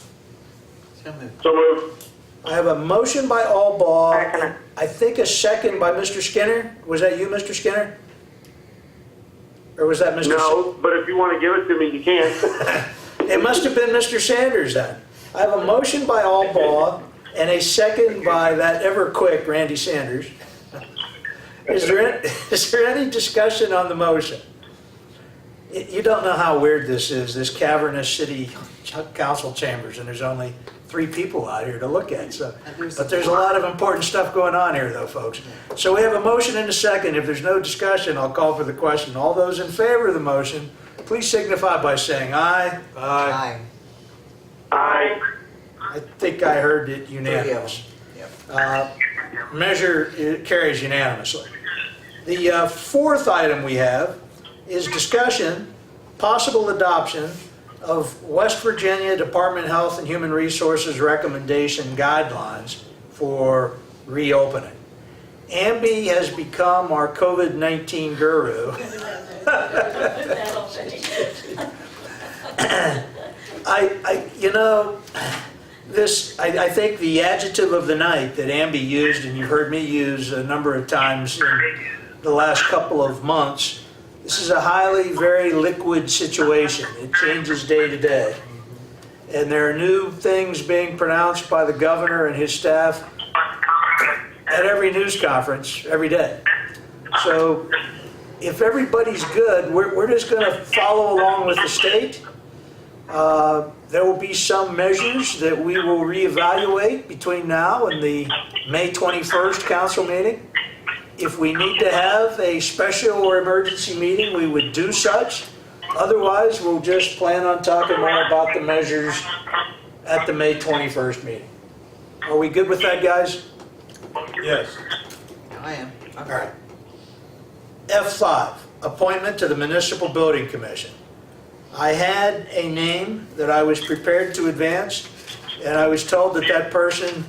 So moved. I have a motion by Albaugh, and I think a second by Mr. Skinner. Was that you, Mr. Skinner? Or was that Mr. No, but if you want to give it to me, you can. It must have been Mr. Sanders then. I have a motion by Albaugh And a second by that ever quick Randy Sanders. Is there any discussion on the motion? You don't know how weird this is, this cavernous city council chambers, and there's only 3 people out here to look at. So, but there's a lot of important stuff going on here, though, folks. So we have a motion and a second. If there's no discussion, I'll call for the question. All those in favor of the motion, please signify by saying aye. Aye. Aye. I think I heard it unanimous. Yep. Measure carries unanimously. The fourth item we have is discussion, possible adoption of West Virginia Department of Health and Human Resources recommendation guidelines for reopening. Amby has become our COVID-19 guru. I think the adjective of the night that Amby used, and you've heard me use a number of times in the last couple of months, this is a highly, very liquid situation. It changes day to day. And there are new things being pronounced by the governor and his staff at every news conference, every day. So if everybody's good, we're just going to follow along with the state. There will be some measures that we will reevaluate between now and the May 21st council meeting. If we need to have a special or emergency meeting, we would do such. Otherwise, we'll just plan on talking more about the measures at the May 21st meeting. Are we good with that, guys? Yes. I am. All right. F5, appointment to the Municipal Building Commission. I had a name that I was prepared to advance, and I was told that that person,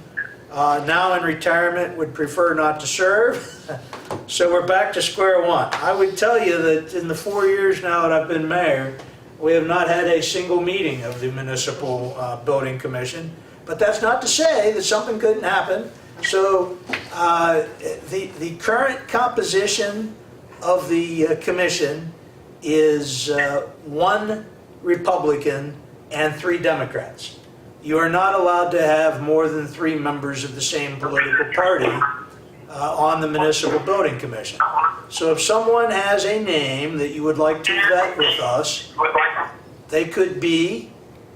now in retirement, would prefer not to serve. So we're back to square one. I would tell you that in the 4 years now that I've been mayor, we have not had a single meeting of the Municipal Building Commission. But that's not to say that something couldn't happen. So the current composition of the commission is 1 Republican and 3 Democrats. You are not allowed to have more than 3 members of the same political party on the Municipal Building Commission. So if someone has a name that you would like to vet with us, they could be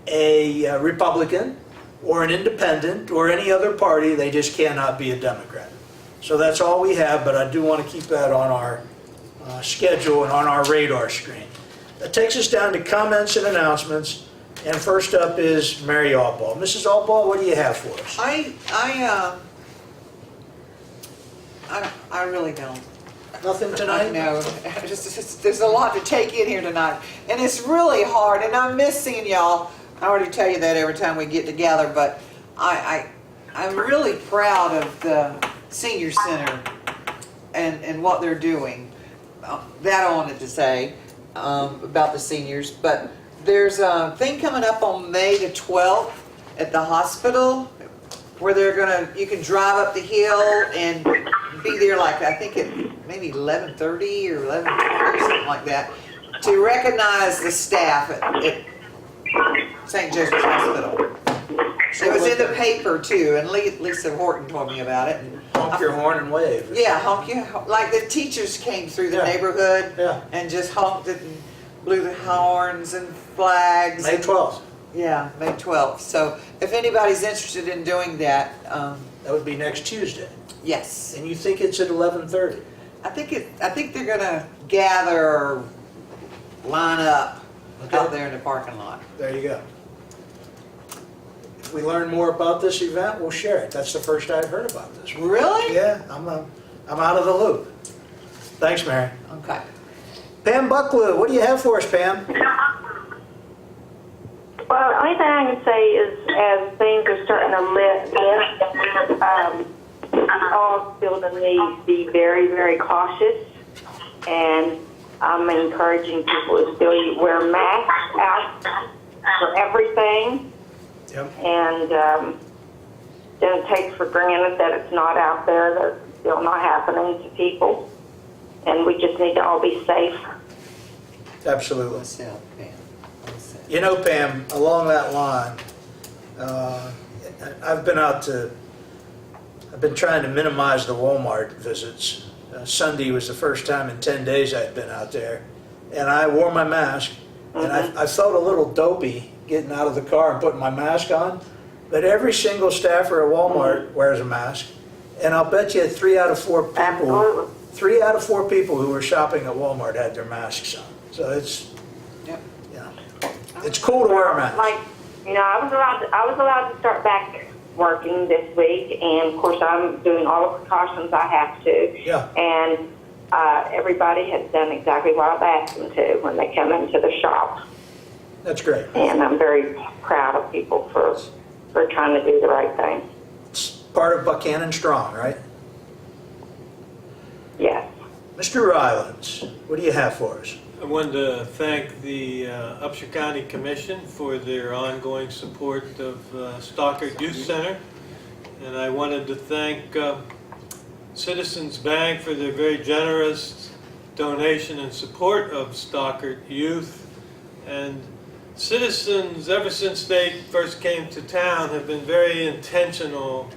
a Republican or an independent or any other party. They just cannot be a Democrat. So that's all we have, but I do want to keep that on our schedule and on our radar screen. That takes us down to comments and announcements. And first up is Mary Allball. Mrs. Allball, what do you have for us? I really don't. Nothing tonight? No, there's a lot to take in here tonight, and it's really hard. And I miss seeing y'all. I already tell you that every time we get together, but I'm really proud of the senior center and what they're doing. That I wanted to say about the seniors, but there's a thing coming up on May the 12th at the hospital where you can drive up the hill and be there like, I think at maybe 11:30 or 11:40 or something like that, to recognize the staff at St. Joseph's Hospital. It was in the paper too, and Lisa Horton told me about it. And Honk your horn and wave. yeah, like the teachers came through the neighborhood and just honked it and blew the horns and flags. May 12th. Yeah, May 12th. So if anybody's interested in doing that, That would be next Tuesday. yes. And you think it's at 11:30? I think they're gonna gather or line up out there in the parking lot. There you go. If we learn more about this event, we'll share it. That's the first I've heard about this. Really? Yeah, I'm out of the loop. Thanks, Mary. Okay. Pam Bucklew, what do you have for us, Pam? Well, the only thing I can say is as things are starting to lift, all still need to be very, very cautious. And I'm encouraging people to still wear masks out for everything. Yep. And don't take for granted that it's not out there, that it's still not happening to people. And we just need to all be safe. Absolutely. What's up, Pam? What's up? You know, Pam, along that line, I've been out to I've been trying to minimize the Walmart visits. Sunday was the first time in 10 days I'd been out there, and I wore my mask, and I felt a little dopey getting out of the car and putting my mask on, but every single staffer at Walmart wears a mask, and I'll bet you 3 out of 4 people, Absolutely. 3 out of 4 people who were shopping at Walmart had their masks on. So it's, Yep. you know, it's cool to wear a mask. Like, you know, I was allowed to start back working this week, and of course I'm doing all the precautions I have to. Yeah. And everybody has done exactly what I've asked them to when they come into the shop. That's great. And I'm very proud of people for trying to do the right thing. It's part of Buckhannon Strong, right? Yes. Mr. Rylands, what do you have for us? I wanted to thank the Upshur County Commission for their ongoing support of Stockard Youth Center. And I wanted to thank Citizens Bank for their very generous donation and support of Stockard Youth. And citizens, ever since they first came to town, have been very intentional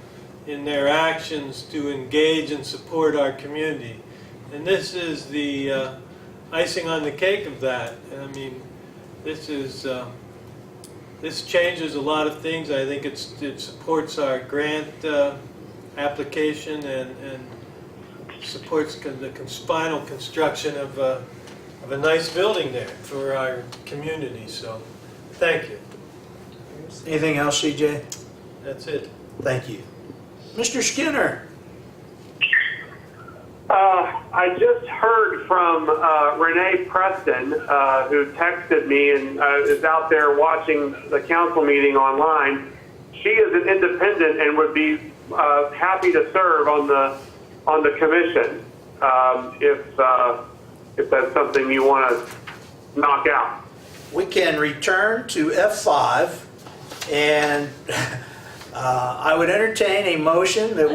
in their actions to engage and support our community. And this is the icing on the cake of that. I mean, this changes a lot of things. I think it supports our grant application and supports the final construction of a nice building there for our community. So, thank you. Anything else, CJ? That's it. Thank you. Mr. Skinner. I just heard from Renee Preston, who texted me and is out there watching the council meeting online. She is an independent and would be happy to serve on the commission if that's something you want to knock out. We can return to F5, and I would entertain a motion that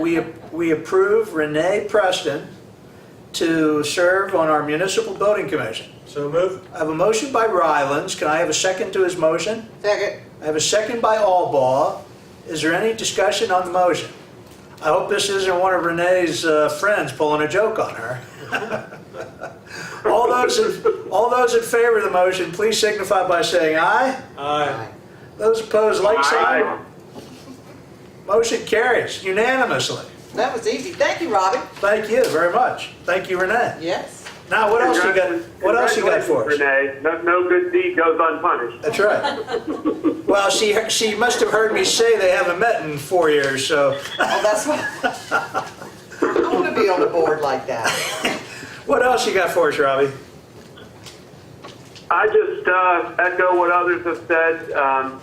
we approve Renee Preston to serve on our Municipal Building Commission. So moved. I have a motion by Rylands. Can I have a second to his motion? Second. I have a second by Albaugh. Is there any discussion on the motion? I hope this isn't one of Renee's friends pulling a joke on her. All those in favor of the motion, please signify by saying aye. Aye. Those opposed, like sign. Aye. Motion carries unanimously. That was easy. Thank you, Robin. Thank you very much. Thank you, Renee. Yes. Now, what else you got? What else you got for us? Renee, no good deed goes unpunished. That's right. Well, she must have heard me say they haven't met in 4 years, so. Oh, that's what. I want to be on a board like that. What else you got for us, Robbie? I just echo what others have said.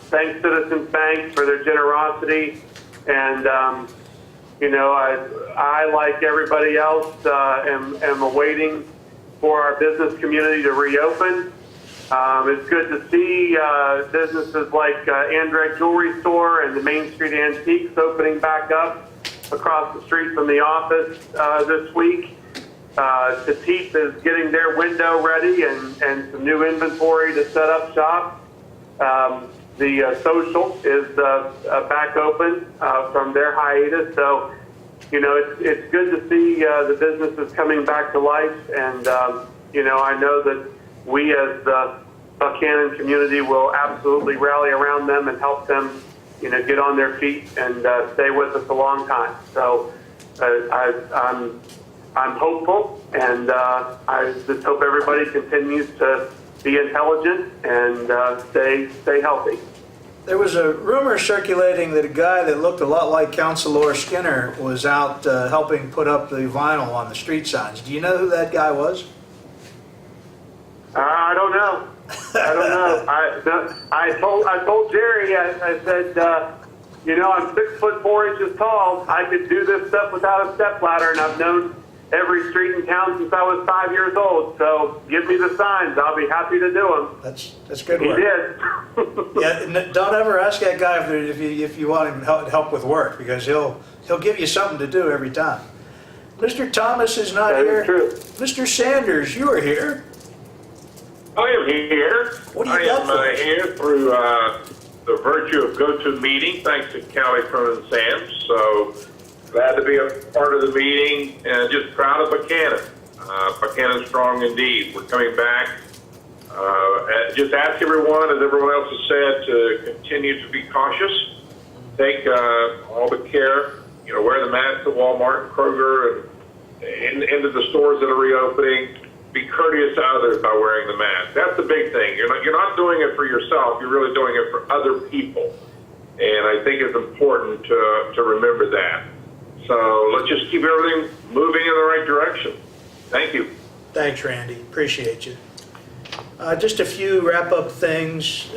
Thank Citizens Bank for their generosity, and you know, I like everybody else am awaiting for our business community to reopen. It's good to see businesses like Andrek Jewelry Store and the Main Street Antiques opening back up across the street from the office this week. Petite is getting their window ready and some new inventory to set up shop. The Social is back open from their hiatus. So, you know, it's good to see the businesses coming back to life. And, you know, I know that we as the Buckhannon community will absolutely rally around them and help them, you know, get on their feet and stay with us a long time. So I'm hopeful, and I just hope everybody continues to be intelligent and stay healthy. There was a rumor circulating that a guy that looked a lot like Councilor Skinner was out helping put up the vinyl on the street signs. Do you know who that guy was? I don't know. I told Jerry. I said, you know, I'm 6 foot 4 inches tall. I could do this stuff without a stepladder, and I've known every street in town since I was 5 years old. So give me the signs. I'll be happy to do them. That's good work. He did. Yeah, don't ever ask that guy if you want him help with work, because he'll give you something to do every time. Mr. Thomas is not That here. is true. Mr. Sanders, you are here. I am here. What do you got for us? here through the virtue of GoToMeeting, thanks to Callie from Sam's. So Glad to be a part of the meeting and just proud of Buckhannon. Buckhannon strong indeed. We're coming back. Just ask everyone, as everyone else has said, to continue to be cautious. Take all the care. Wear the mask at Walmart and Kroger and into the stores that are reopening. Be courteous to others by wearing the mask. That's the big thing. You're not doing it for yourself. You're really doing it for other people. And I think it's important to remember that. So let's just keep everything moving in the right direction. Thank you. Thanks, Randy. Appreciate you. Just a few wrap-up things.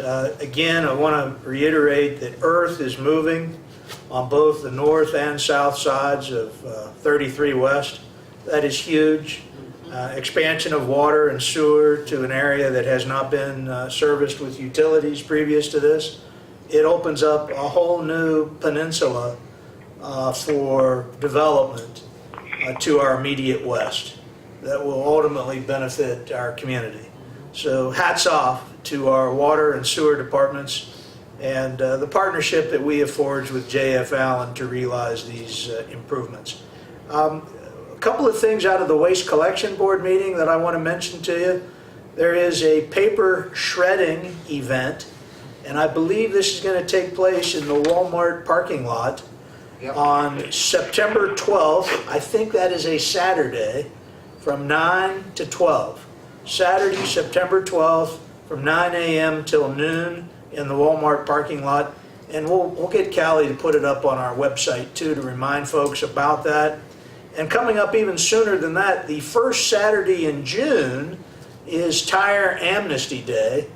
Again, I want to reiterate that Earth is moving on both the north and south sides of 33 West. That is huge. Expansion of water and sewer to an area that has not been serviced with utilities previous to this. It opens up a whole new peninsula for development to our immediate west that will ultimately benefit our community. So hats off to our water and sewer departments and the partnership that we have forged with J.F. Allen to realize these improvements. A couple of things out of the Waste Collection Board meeting that I want to mention to you. There is a paper shredding event, and I believe this is going to take place in the Walmart parking lot on September 12th. I think that is a Saturday from 9 to 12. Saturday, September 12th from 9 a.m. till noon in the Walmart parking lot. And we'll get Callie to put it up on our website too to remind folks about that. And coming up even sooner than that, the first Saturday in June is Tire Amnesty Day.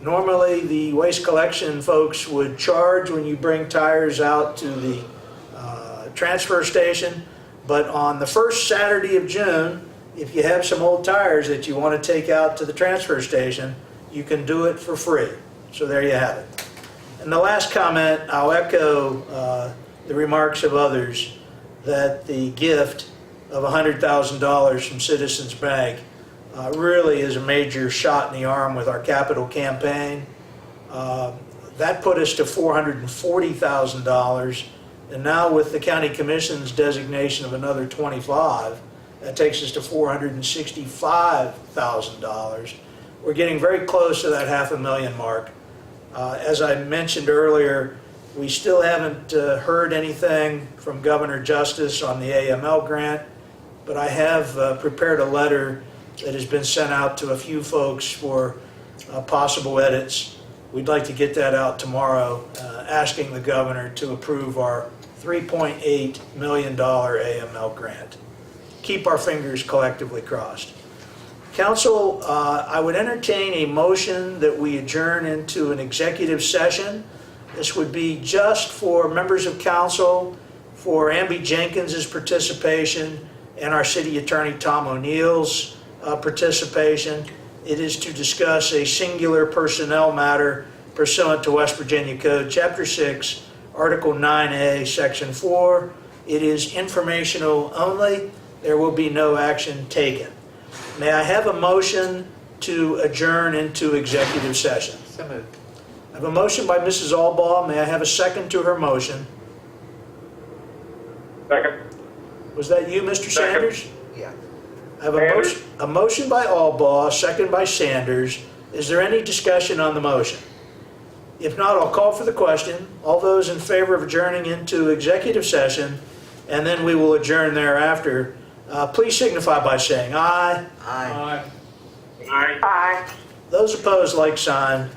Normally the waste collection folks would charge when you bring tires out to the transfer station, but on the first Saturday of June, if you have some old tires that you want to take out to the transfer station, you can do it for free. So there you have it. And the last comment, I'll echo the remarks of others that the gift of $100,000 from Citizens Bank really is a major shot in the arm with our capital campaign. That put us to $440,000, and now with the County Commission's designation of another 25, that takes us to $465,000. We're getting very close to that $500,000 mark. As I mentioned earlier, we still haven't heard anything from Governor Justice on the AML grant, but I have prepared a letter that has been sent out to a few folks for possible edits. We'd like to get that out tomorrow, asking the governor to approve our $3.8 million AML grant. Keep our fingers collectively crossed. Council, I would entertain a motion that we adjourn into an executive session. This would be just for members of council, for Amby Jenkins's participation, and our city attorney Tom O'Neill's participation. It is to discuss a singular personnel matter pursuant to West Virginia Code, Chapter 6, Article 9A, Section 4. It is informational only. There will be no action taken. May I have a motion to adjourn into executive session? So moved. I have a motion by Mrs. Albaugh. May I have a second to her motion? Second. Was that you, Mr. Sanders? Yeah. I have a motion by Albaugh, second by Sanders. Is there any discussion on the motion? If not, I'll call for the question. All those in favor of adjourning into executive session, and then we will adjourn thereafter, please signify by saying aye. Aye. Aye. Aye. Those opposed, like sign.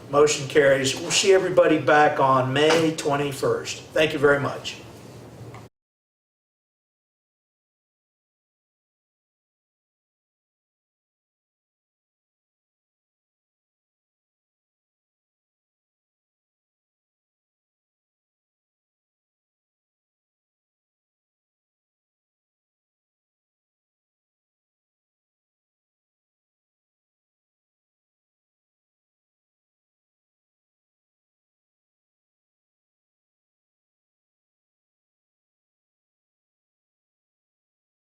Motion carries. We'll see everybody back on May 21st. Thank you very much.